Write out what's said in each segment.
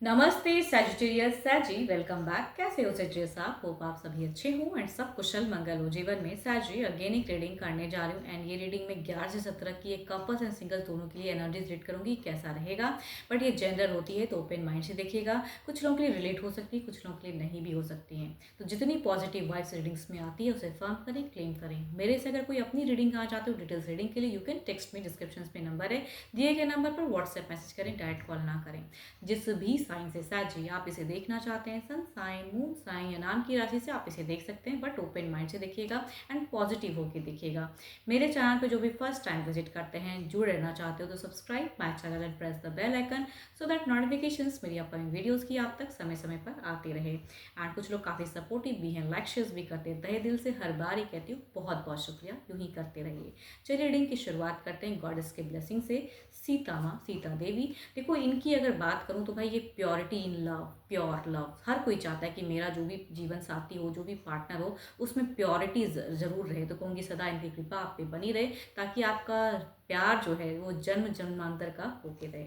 नमस्ते Sagittarius सैजी, welcome back. कैसे हो सैजिटेरियस आप? होप आप सभी अच्छे हो एंड सब कुशल मंगल हो जीवन में। सैजी अगेन एक रीडिंग करने जा रही हूँ एंड ये रीडिंग में 11 से 17 की एक कपल्स एंड सिंगल दोनों के लिए एनर्जीज रीड करूंगी, कैसा रहेगा। बट ये जनरल होती है तो ओपन माइंड से देखिएगा। कुछ लोगों के लिए रिलेट हो सकती है, कुछ लोगों के लिए नहीं भी हो सकती है। तो जितनी पॉजिटिव वाइब्स रीडिंग्स में आती है उसे फर्म करें, क्लेम करें। मेरे से अगर कोई अपनी रीडिंग कहाँ चाहते हो डिटेल्स रीडिंग के लिए, यू कैन टेक्स्ट में, डिस्क्रिप्शन में नंबर है, दिए गए नंबर पर व्हाट्सएप मैसेज करें, डायरेक्ट कॉल ना करें। जिस भी साइन से सैजी आप इसे देखना चाहते हैं, सन साइन, मून साइन या नाम की राशि से आप इसे देख सकते हैं, बट ओपन माइंड से देखिएगा एंड पॉजिटिव होकर देखिएगा। मेरे चैनल पे जो भी फर्स्ट टाइम विजिट करते हैं, जुड़ रहना चाहते हो तो subscribe my channel and press the bell icon so that notifications मेरी अपकमिंग वीडियोस की आप तक समय समय पर आती रहे। एंड कुछ लोग काफ़ी सपोर्टिव भी हैं, लाइक शेयर्स भी करते हैं। तहे दिल से हर बार ही कहती हूँ बहुत बहुत शुक्रिया, यूँ ही करते रहिए। चलिए रीडिंग की शुरुआत करते हैं गॉडेस के ब्लेसिंग से। सीता माँ, सीता देवी। देखो इनकी अगर बात करूँ तो भाई ये purity in love, pure love हर कोई चाहता है कि मेरा जो भी जीवन साथी हो, जो भी पार्टनर हो, उसमें प्योरिटी जरूर रहे। तो कहूँगी सदा इनकी कृपा आप पे बनी रहे ताकि आपका प्यार जो है वो जन्म जन्मांतर का होके रहे।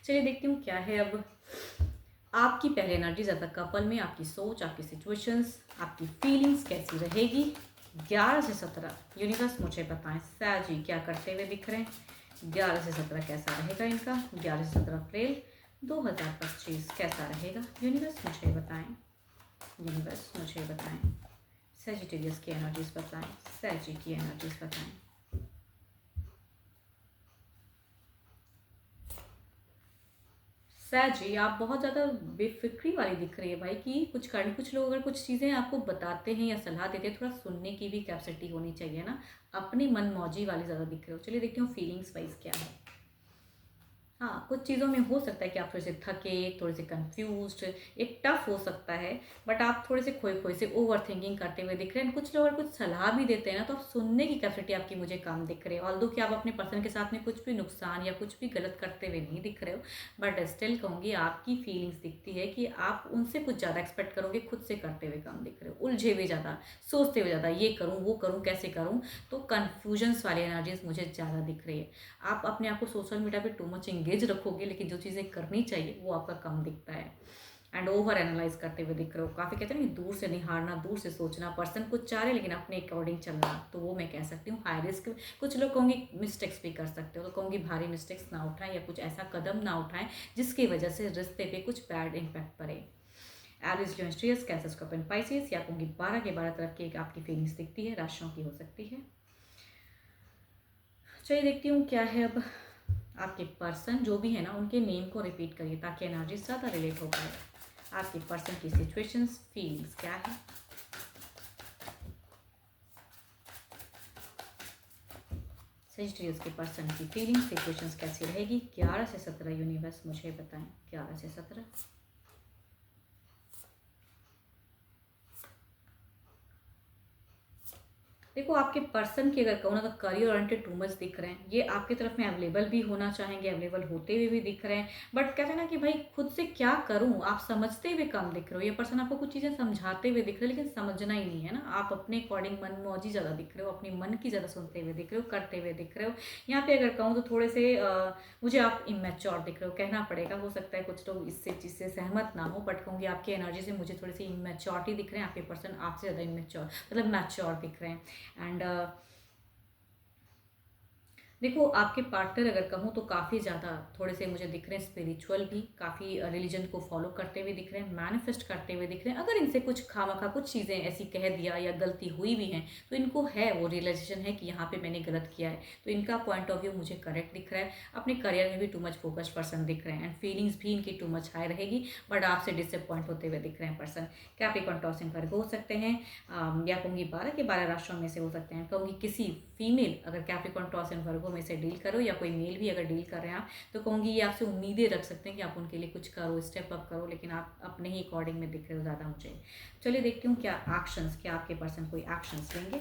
चलिए देखती हूँ क्या है अब आपकी पहले एनर्जी ज़्यादा कपल में, आपकी सोच, आपकी सिचुएशंस, आपकी फीलिंग्स कैसी रहेगी। 11 से 17 यूनिवर्स मुझे बताएं सैजी क्या करते हुए दिख रहे हैं। 11 से 17 कैसा रहेगा इनका। 11 से 17 अप्रैल 2025 कैसा रहेगा, यूनिवर्स मुझे बताएं। यूनिवर्स मुझे बताएं। सैजिटेरियस की एनर्जीज बताएं, सैजी की एनर्जीज बताएं। सैजी आप बहुत ज़्यादा बेफिक्री वाली दिख रही है भाई कि कुछ लोग अगर कुछ चीज़ें आपको बताते हैं या सलाह देते हैं, थोड़ा सुनने की भी कैपेसिटी होनी चाहिए ना। अपनी मन मौजी वाली ज़्यादा दिख रहे हो। चलिए देखती हूँ फीलिंग्स वाइज क्या है। हाँ, कुछ चीज़ों में हो सकता है कि आप थोड़े से थके, थोड़े से कंफ्यूज्ड, एक टफ हो सकता है। बट आप थोड़े से खोए खोए से ओवर थिंकिंग करते हुए दिख रहे हैं। कुछ लोग अगर कुछ सलाह भी देते हैं ना तो आप सुनने की कैपेसिटी आपकी मुझे कम दिख रही है। ऑल्दो कि आप अपने पर्सन के साथ में कुछ भी नुकसान या कुछ भी गलत करते हुए नहीं दिख रहे हो, बट स्टिल कहूँगी आपकी फीलिंग्स दिखती है कि आप उनसे कुछ ज़्यादा एक्सपेक्ट करोगे, खुद से करते हुए कम दिख रहे हो। उलझे हुए ज़्यादा, सोचते हुए ज़्यादा, ये करूँ वो करूँ कैसे करूँ। तो कन्फ्यूजन्स वाली एनर्जीज मुझे ज़्यादा दिख रही है। आप अपने आप को सोशल मीडिया पे टू मच इंगेज रखोगे, लेकिन जो चीज़ें करनी चाहिए वो आपका कम दिखता है। एंड ओवर एनालाइज करते हुए दिख रहे हो। काफ़ी कहते हैं ना दूर से निहारना, दूर से सोचना, पर्सन कुछ चाह रहे लेकिन अपने अकॉर्डिंग चलना, तो वो मैं कह सकती हूँ हाई रिस्क। कुछ लोग कहूँगी मिस्टेक्स भी कर सकते हो, तो कहूँगी भारी मिस्टेक्स ना उठाएं या कुछ ऐसा कदम ना उठाएं जिसकी वजह से रिश्ते पे कुछ बैड इम्पैक्ट पड़े। एरिस लियोस्ट्रियस, कैंसर, स्कॉर्पियन, पाइसेस, या कहूँगी 12 के 12 तरफ की एक आपकी फीलिंग्स दिखती है, राशियों की हो सकती है। चलिए देखती हूँ क्या है अब। आपके पर्सन जो भी है ना उनके नेम को रिपीट करिए ताकि एनर्जी ज़्यादा रिलेट हो पाए। आपके पर्सन की सिचुएशंस, फीलिंग्स क्या है। सेजिटेरियस के पर्सन की फीलिंग्स, सिचुएशंस कैसी रहेगी। 11 से 17 यूनिवर्स मुझे बताएं। 11 से 17 देखो आपके पर्सन की अगर कहूँ ना तो करियर ओरिएंटेड टू मच दिख रहे हैं। ये आपकी तरफ में अवेलेबल भी होना चाहेंगे, अवेलेबल होते हुए भी दिख रहे हैं। बट कहते हैं ना कि भाई खुद से क्या करूँ, आप समझते हुए कम दिख रहे हो। ये पर्सन आपको कुछ चीज़ें समझाते हुए दिख रहे हो लेकिन समझना ही नहीं है ना। आप अपने अकॉर्डिंग मन मौजी ज़्यादा दिख रहे हो, अपनी मन की ज़्यादा सुनते हुए दिख रहे हो, करते हुए दिख रहे हो। यहाँ पे अगर कहूँ तो थोड़े से मुझे आप इमेच्योर दिख रहे हो, कहना पड़ेगा। हो सकता है कुछ लोग इससे चीज़ से सहमत ना हो, बट कहूँगी आपकी एनर्जी से मुझे थोड़ी सी इमेच्योरिटी दिख रहे हैं। आपके पर्सन आपसे ज़्यादा इमेच्योर मतलब मैच्योर दिख रहे हैं। एंड देखो आपके पार्टनर अगर कहूँ तो काफ़ी ज़्यादा थोड़े से मुझे दिख रहे हैं स्पिरिचुअल भी, काफ़ी रिलीजन को फॉलो करते हुए दिख रहे हैं, मैनिफेस्ट करते हुए दिख रहे हैं। अगर इनसे कुछ खामखा कुछ चीज़ें ऐसी कह दिया या गलती हुई भी हैं तो इनको है वो रियलाइजेशन है कि यहाँ पे मैंने गलत किया है। तो इनका पॉइंट ऑफ व्यू मुझे करेक्ट दिख रहा है। अपने करियर में भी टू मच फोकस्ड पर्सन दिख रहे हैं एंड फीलिंग्स भी इनकी टू मच हाई रहेगी, बट आपसे डिसअपॉइंट होते हुए दिख रहे हैं पर्सन। कैप्रिकॉर्न, टॉसिंग वर्ग हो सकते हैं, या कहूँगी 12 के 12 राशियों में से हो सकते हैं। कहूँगी किसी फीमेल अगर कैप्रिकॉर्न, टॉस एंड वर्गो में से डील करो, या कोई मेल भी अगर डील कर रहे हैं आप, तो कहूँगी ये आपसे उम्मीदें रख सकते हैं कि आप उनके लिए कुछ करो, स्टेप अप करो, लेकिन आप अपने ही अकॉर्डिंग में दिख रहे हो ज़्यादा मुझे। चलिए देखती हूँ क्या एक्शंस, क्या आपके पर्सन कोई एक्शंस लेंगे,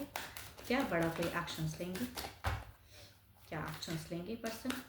क्या बड़ा कोई एक्शंस लेंगे, क्या एक्शंस लेंगे पर्सन।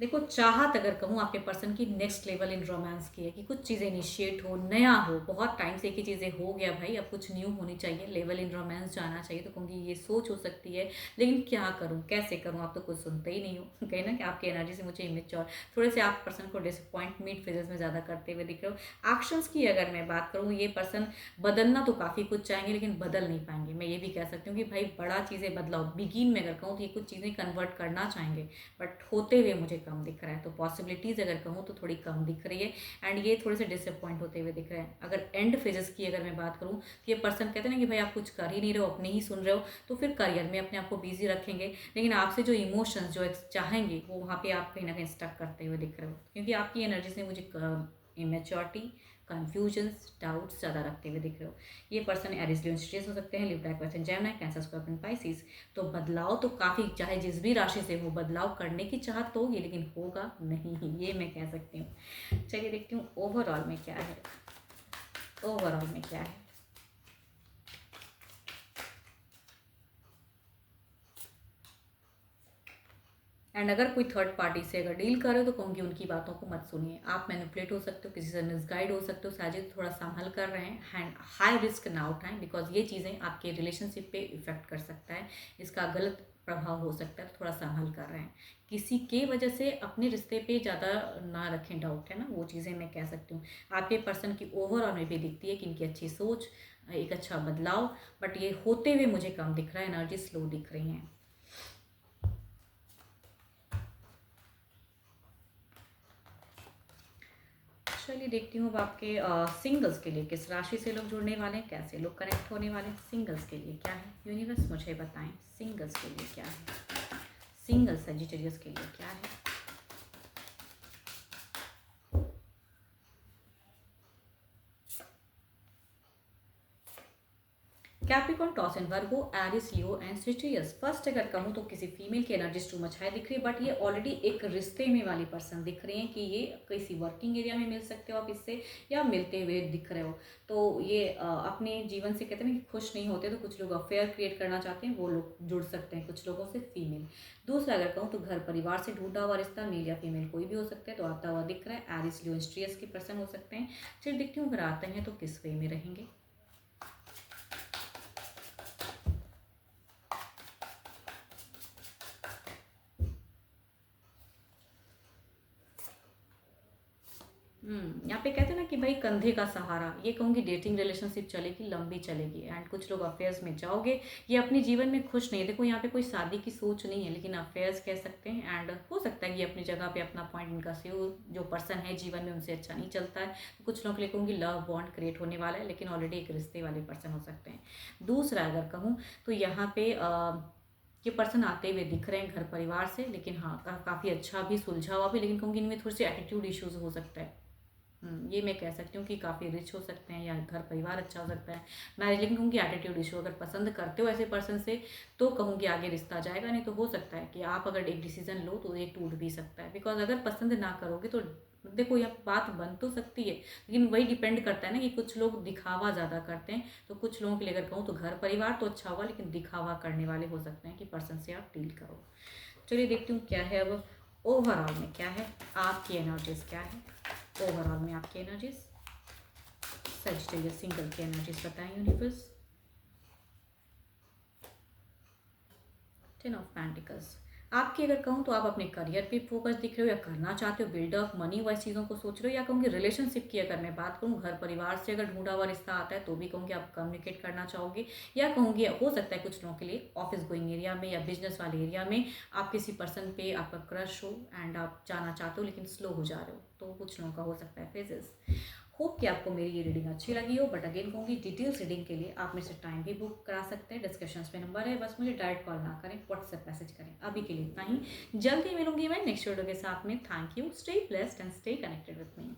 देखो, चाहत अगर कहूँ आपके पर्सन की नेक्स्ट लेवल इन रोमांस की है कि कुछ चीज़ें इनिशिएट हो, नया हो, बहुत टाइम से एक ही चीज़ें हो गया भाई, अब कुछ न्यू होनी चाहिए, लेवल इन रोमांस जाना चाहिए। तो कहूँगी ये सोच हो सकती है, लेकिन क्या करूँ, कैसे करूँ, आप तो कुछ सुनते ही नहीं हो। कहीं ना कि आपकी एनर्जी से मुझे इमेच्योर, थोड़े से आप पर्सन को डिसअपॉइंट मिड फेजेस में ज़्यादा करते हुए दिख रहे हो। एक्शंस की अगर मैं बात करूँ, ये पर्सन बदलना तो काफ़ी कुछ चाहेंगे लेकिन बदल नहीं पाएंगे। मैं ये भी कह सकती हूँ कि भाई बड़ा चीज़ें बदलाओ, बिगिन में अगर कहूँ तो ये कुछ चीज़ें कन्वर्ट करना चाहेंगे, बट होते हुए मुझे कम दिख रहा है। तो पॉसिबिलिटीज़ अगर कहूँ तो थोड़ी कम दिख रही है, एंड ये थोड़े से डिसअपॉइंट होते हुए दिख रहे हैं। अगर एंड फेजेस की अगर मैं बात करूँ तो ये पर्सन कहते हैं ना कि भाई आप कुछ कर ही नहीं रहे हो, अपने ही सुन रहे हो, तो फिर करियर में अपने आप को बिजी रखेंगे, लेकिन आपसे जो इमोशंस जो चाहेंगे वो वहाँ पे आप कहीं ना कहीं स्टक करते हुए दिख रहे हो, क्योंकि आपकी एनर्जी से मुझे इमेच्योरिटी, कन्फ्यूजन्स, डाउट्स ज़्यादा रखते हुए दिख रहे हो। ये पर्सन एरिस लियो स्ट्रेस हो सकते हैं, Libra Aquarius Gemini, cancer scorpion Pisces. तो बदलाव तो काफ़ी, चाहे जिस भी राशि से हो, बदलाव करने की चाहत तो होगी लेकिन होगा नहीं, ये मैं कह सकती हूँ। चलिए देखती हूँ ओवरऑल में क्या है, ओवरऑल में क्या है। एंड अगर कोई थर्ड पार्टी से अगर डील कर रहे हो तो कहूँगी उनकी बातों को मत सुनिए। आप मैनिपुलेट हो सकते हो, किसी से मिसगाइड हो सकते हो। साजिद थोड़ा संभल कर रहे हैं, एंड हाई रिस्क ना उठाएं, बिकॉज ये चीज़ें आपके रिलेशनशिप पे इफेक्ट कर सकता है, इसका गलत प्रभाव हो सकता है। तो थोड़ा संभल कर रहे हैं, किसी के वजह से अपने रिश्ते पे ज़्यादा ना रखें डाउट, है ना, वो चीज़ें मैं कह सकती हूँ। आपके पर्सन की ओवरऑल में भी दिखती है कि इनकी अच्छी सोच, एक अच्छा बदलाव, बट ये होते हुए मुझे कम दिख रहा है, एनर्जी स्लो दिख रही हैं। चलिए देखती हूँ अब आपके सिंगल्स के लिए किस राशि से लोग जुड़ने वाले हैं, कैसे लोग कनेक्ट होने वाले हैं। सिंगल्स के लिए क्या है, यूनिवर्स मुझे बताएं, सिंगल्स के लिए क्या है, सिंगल सजिटेरियस के लिए क्या है। Capricorn, Taurus and Virgo, Aries, Leo and सिट्रियस। फर्स्ट अगर कहूँ तो किसी फीमेल की एनर्जीज टू मच हाई दिख रही है, बट ये ऑलरेडी एक रिश्ते में वाली पर्सन दिख रही है कि ये किसी वर्किंग एरिया में मिल सकते हो आप इससे, या मिलते हुए दिख रहे हो। तो ये अपने जीवन से कहते हैं ना कि खुश नहीं होते, तो कुछ लोग अफेयर क्रिएट करना चाहते हैं, वो लोग जुड़ सकते हैं कुछ लोगों से, फीमेल। दूसरा अगर कहूँ तो घर परिवार से ढूंढा हुआ रिश्ता, मेल या फीमेल कोई भी हो सकता है, तो आता हुआ दिख रहा है। एरिस, लियो, स्ट्रियस के पर्सन हो सकते हैं। चलिए देखती हूँ अगर आते हैं तो किस वे में रहेंगे। यहाँ पे कहते हैं ना कि भाई कंधे का सहारा, ये कहूँगी डेटिंग रिलेशनशिप चलेगी, लंबी चलेगी, एंड कुछ लोग अफेयर्स में जाओगे। ये अपने जीवन में खुश नहीं है, देखो यहाँ पे कोई शादी की सोच नहीं है, लेकिन अफेयर्स कह सकते हैं। एंड हो सकता है कि अपनी जगह पे अपना पॉइंट इनका से जो पर्सन है जीवन में उनसे अच्छा नहीं चलता है, तो कुछ लोगों के लिए कहूँगी लव बॉन्ड क्रिएट होने वाला है, लेकिन ऑलरेडी एक रिश्ते वाले पर्सन हो सकते हैं। दूसरा अगर कहूँ तो यहाँ पे ये पर्सन आते हुए दिख रहे हैं घर परिवार से, लेकिन हाँ काफ़ी अच्छा भी, सुलझा हुआ भी, लेकिन कहूँगी इनमें थोड़ी सी एटीट्यूड इश्यूज हो सकता है। ये मैं कह सकती हूँ कि काफ़ी रिच हो सकते हैं, या घर परिवार अच्छा हो सकता है, मैरिज, लेकिन कहूँगी एटीट्यूड इशू। अगर पसंद करते हो ऐसे पर्सन से तो कहूँगी आगे रिश्ता जाएगा, नहीं तो हो सकता है कि आप अगर एक डिसीजन लो तो ये टूट भी सकता है। बिकॉज अगर पसंद ना करोगे तो देखो यह बात बन तो सकती है, लेकिन वही डिपेंड करता है ना कि कुछ लोग दिखावा ज़्यादा करते हैं। तो कुछ लोगों के लिए अगर कहूँ तो घर परिवार तो अच्छा होगा, लेकिन दिखावा करने वाले हो सकते हैं कि पर्सन से आप डील करो। चलिए देखती हूँ क्या है अब ओवरऑल में, क्या है आपकी एनर्जीज, क्या है ओवरऑल में आपकी एनर्जीज। सजिटेरियस सिंगल की एनर्जीज बताएं यूनिवर्स। 10 of pentacles. आपकी अगर कहूँ तो आप अपने करियर पे फोकस दिख रहे हो, या करना चाहते हो बिल्डअप, मनी वाइज चीज़ों को सोच रहे हो, या कहूँगी रिलेशनशिप की अगर मैं बात करूँ, घर परिवार से अगर ढूंढा हुआ रिश्ता आता है तो भी कहूँगी आप कम्युनिकेट करना चाहोगे, या कहूँगी हो सकता है कुछ लोगों के लिए ऑफिस गोइंग एरिया में या बिजनेस वाले एरिया में आप किसी पर्सन पे आपका क्रश हो, एंड आप जाना चाहते हो लेकिन स्लो हो जा रहे हो, तो कुछ लोगों का हो सकता है फेजेस। होप कि आपको मेरी ये रीडिंग अच्छी लगी हो, बट अगेन कहूँगी डिटेल्स रीडिंग के लिए आप मेरे से टाइम भी बुक करा सकते हैं, डिस्क्रिप्शन में नंबर है, बस मुझे डायरेक्ट कॉल ना करें, व्हाट्सएप मैसेज करें। अभी के लिए इतना ही, जल्दी मिलूंगी मैं नेक्स्ट वीडियो के साथ में। Thank you, stay blessed and stay connected with me.